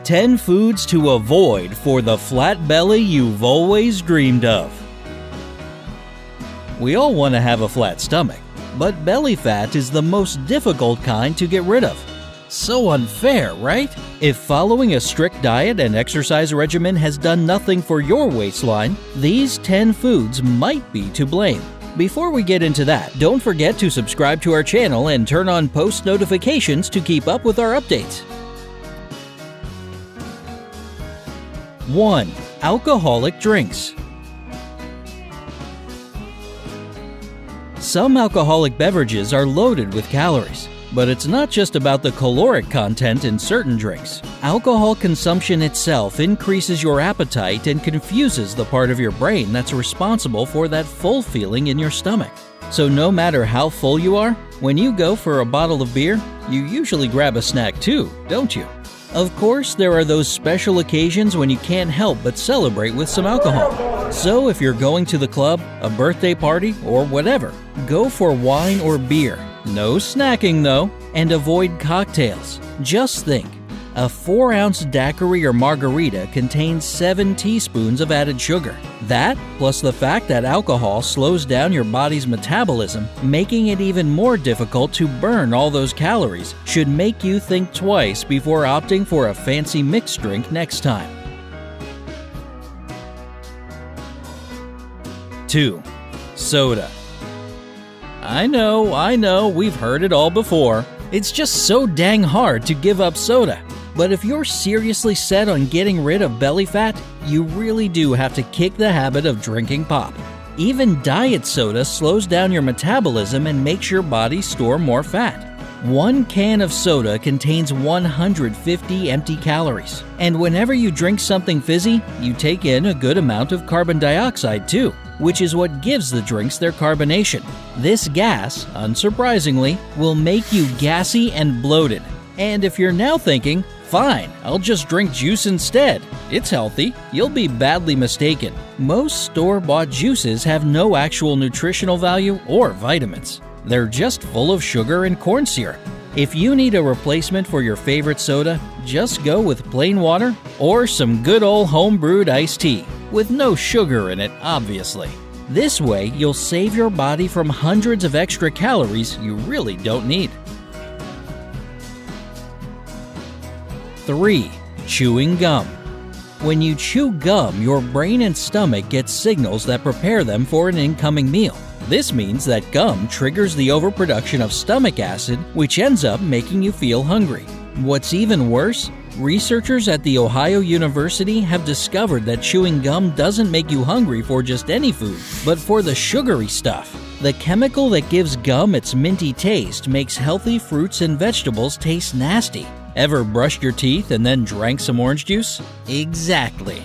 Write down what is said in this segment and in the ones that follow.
10 foods to avoid for the flat belly you've always dreamed of. We all want to have a flat stomach, but belly fat is the most difficult kind to get rid of. So unfair, right? If following a strict diet and exercise regimen has done nothing for your waistline, these 10 foods might be to blame. Before we get into that, don't forget to subscribe to our channel and turn on post notifications to keep up with our updates. 1. Alcoholic drinks. Some alcoholic beverages are loaded with calories, but it's not just about the caloric content in certain drinks. Alcohol consumption itself increases your appetite and confuses the part of your brain that's responsible for that full feeling in your stomach. So no matter how full you are, when you go for a bottle of beer, you usually grab a snack too, don't you? Of course, there are those special occasions when you can't help but celebrate with some alcohol. So if you're going to the club, a birthday party, or whatever, go for wine or beer. No snacking though, and avoid cocktails. Just think, a 4-ounce daiquiri or margarita contains 7 teaspoons of added sugar. That, plus the fact that alcohol slows down your body's metabolism, making it even more difficult to burn all those calories, should make you think twice before opting for a fancy mixed drink next time. 2. Soda. I know, we've heard it all before. It's just so dang hard to give up soda. But if you're seriously set on getting rid of belly fat, you really do have to kick the habit of drinking pop. Even diet soda slows down your metabolism and makes your body store more fat. 1 can of soda contains 150 empty calories. And whenever you drink something fizzy, you take in a good amount of carbon dioxide too, which is what gives the drinks their carbonation. This gas, unsurprisingly, will make you gassy and bloated. And if you're now thinking, fine, I'll just drink juice instead, it's healthy, you'll be badly mistaken. Most store-bought juices have no actual nutritional value or vitamins. They're just full of sugar and corn syrup. If you need a replacement for your favorite soda, just go with plain water or some good old home-brewed iced tea, with no sugar in it, obviously. This way, you'll save your body from hundreds of extra calories you really don't need. 3. Chewing gum. When you chew gum, your brain and stomach get signals that prepare them for an incoming meal. This means that gum triggers the overproduction of stomach acid, which ends up making you feel hungry. What's even worse, researchers at The Ohio University have discovered that chewing gum doesn't make you hungry for just any food, but for the sugary stuff. The chemical that gives gum its minty taste makes healthy fruits and vegetables taste nasty. Ever brushed your teeth and then drank some orange juice? Exactly.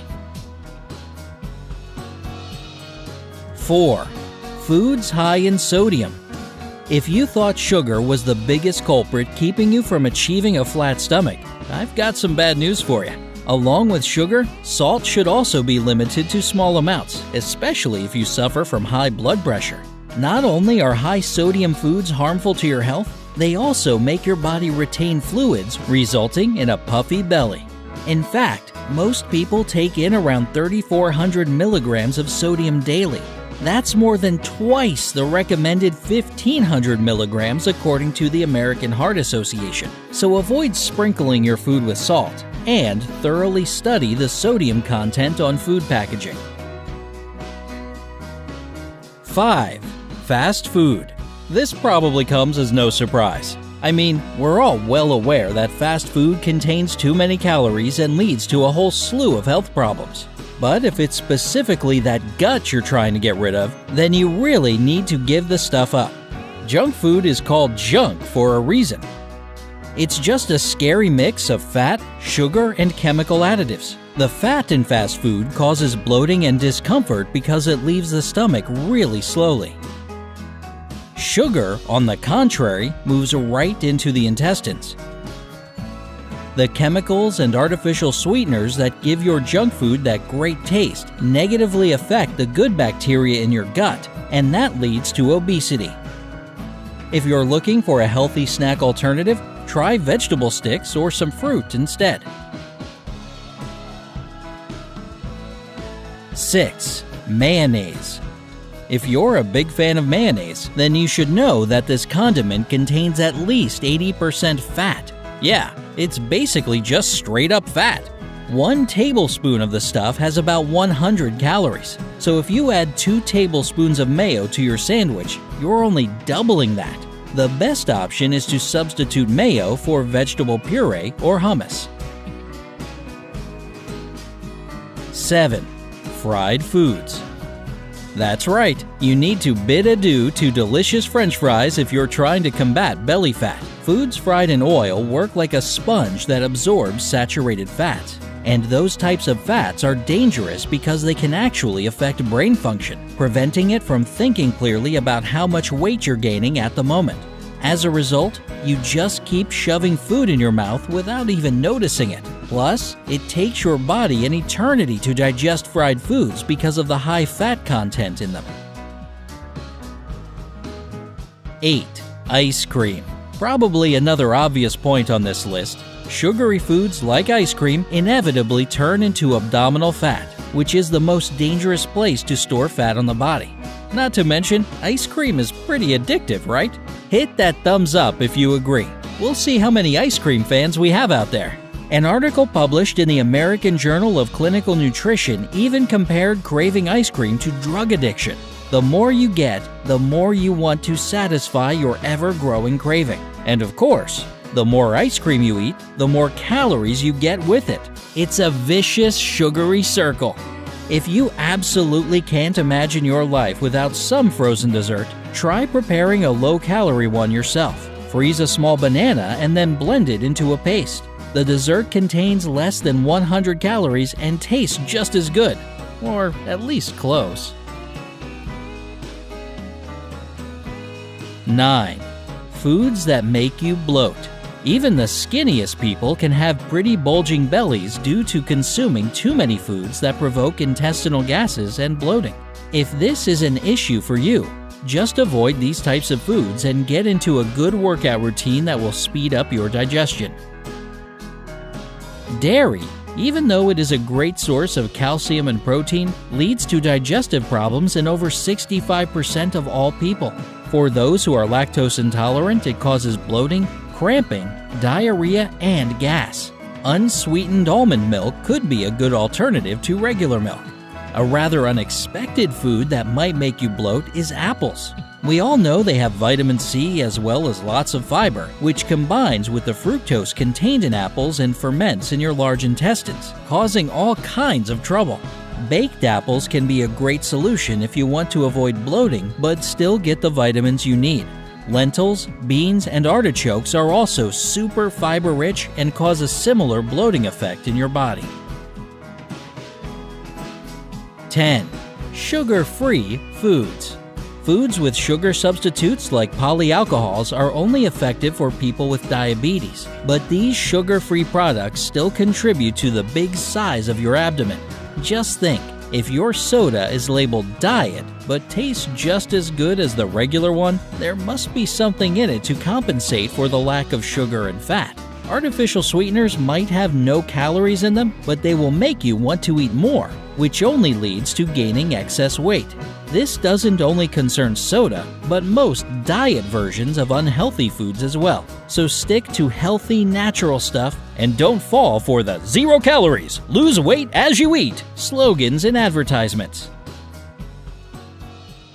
4. Foods high in sodium. If you thought sugar was the biggest culprit keeping you from achieving a flat stomach, I've got some bad news for you. Along with sugar, salt should also be limited to small amounts, especially if you suffer from high blood pressure. Not only are high sodium foods harmful to your health, they also make your body retain fluids, resulting in a puffy belly. In fact, most people take in around 3,400 milligrams of sodium daily. That's more than twice the recommended 1,500 milligrams according to the American Heart Association. So avoid sprinkling your food with salt and thoroughly study the sodium content on food packaging. 5. Fast food. This probably comes as no surprise. I mean, we're all well aware that fast food contains too many calories and leads to a whole slew of health problems. But if it's specifically that gut you're trying to get rid of, then you really need to give the stuff up. Junk food is called junk for a reason. It's just a scary mix of fat, sugar, and chemical additives. The fat in fast food causes bloating and discomfort because it leaves the stomach really slowly. Sugar, on the contrary, moves right into the intestines. The chemicals and artificial sweeteners that give your junk food that great taste negatively affect the good bacteria in your gut, and that leads to obesity. If you're looking for a healthy snack alternative, try vegetable sticks or some fruit instead. 6. Mayonnaise. If you're a big fan of mayonnaise, then you should know that this condiment contains at least 80% fat. Yeah, it's basically just straight up fat. 1 tablespoon of the stuff has about 100 calories, so if you add 2 tablespoons of mayo to your sandwich, you're only doubling that. The best option is to substitute mayo for vegetable puree or hummus. 7. Fried foods. That's right, you need to bid adieu to delicious French fries if you're trying to combat belly fat. Foods fried in oil work like a sponge that absorbs saturated fats. And those types of fats are dangerous because they can actually affect brain function, preventing it from thinking clearly about how much weight you're gaining at the moment. As a result, you just keep shoving food in your mouth without even noticing it. Plus, it takes your body an eternity to digest fried foods because of the high fat content in them. 8. Ice cream. Probably another obvious point on this list. Sugary foods like ice cream inevitably turn into abdominal fat, which is the most dangerous place to store fat on the body. Not to mention, ice cream is pretty addictive, right? Hit that thumbs up if you agree. We'll see how many ice cream fans we have out there. An article published in the American Journal of Clinical Nutrition even compared craving ice cream to drug addiction. The more you get, the more you want to satisfy your ever-growing craving. And of course, the more ice cream you eat, the more calories you get with it. It's a vicious, sugary circle. If you absolutely can't imagine your life without some frozen dessert, try preparing a low-calorie one yourself. Freeze a small banana and then blend it into a paste. The dessert contains less than 100 calories and tastes just as good, or at least close. 9. Foods that make you bloat. Even the skinniest people can have pretty bulging bellies due to consuming too many foods that provoke intestinal gases and bloating. If this is an issue for you, just avoid these types of foods and get into a good workout routine that will speed up your digestion. Dairy, even though it is a great source of calcium and protein, leads to digestive problems in over 65% of all people. For those who are lactose intolerant, it causes bloating, cramping, diarrhea, and gas. Unsweetened almond milk could be a good alternative to regular milk. A rather unexpected food that might make you bloat is apples. We all know they have vitamin C as well as lots of fiber, which combines with the fructose contained in apples and ferments in your large intestines, causing all kinds of trouble. Baked apples can be a great solution if you want to avoid bloating but still get the vitamins you need. Lentils, beans, and artichokes are also super fiber-rich and cause a similar bloating effect in your body. 10. Sugar-free foods. Foods with sugar substitutes like polyalcohols are only effective for people with diabetes, but these sugar-free products still contribute to the big size of your abdomen. Just think, if your soda is labeled diet but tastes just as good as the regular one, there must be something in it to compensate for the lack of sugar and fat. Artificial sweeteners might have no calories in them, but they will make you want to eat more, which only leads to gaining excess weight. This doesn't only concern soda, but most diet versions of unhealthy foods as well. So stick to healthy, natural stuff and don't fall for the 0 calories, lose weight as you eat slogans and advertisements.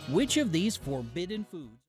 Which of these forbidden foods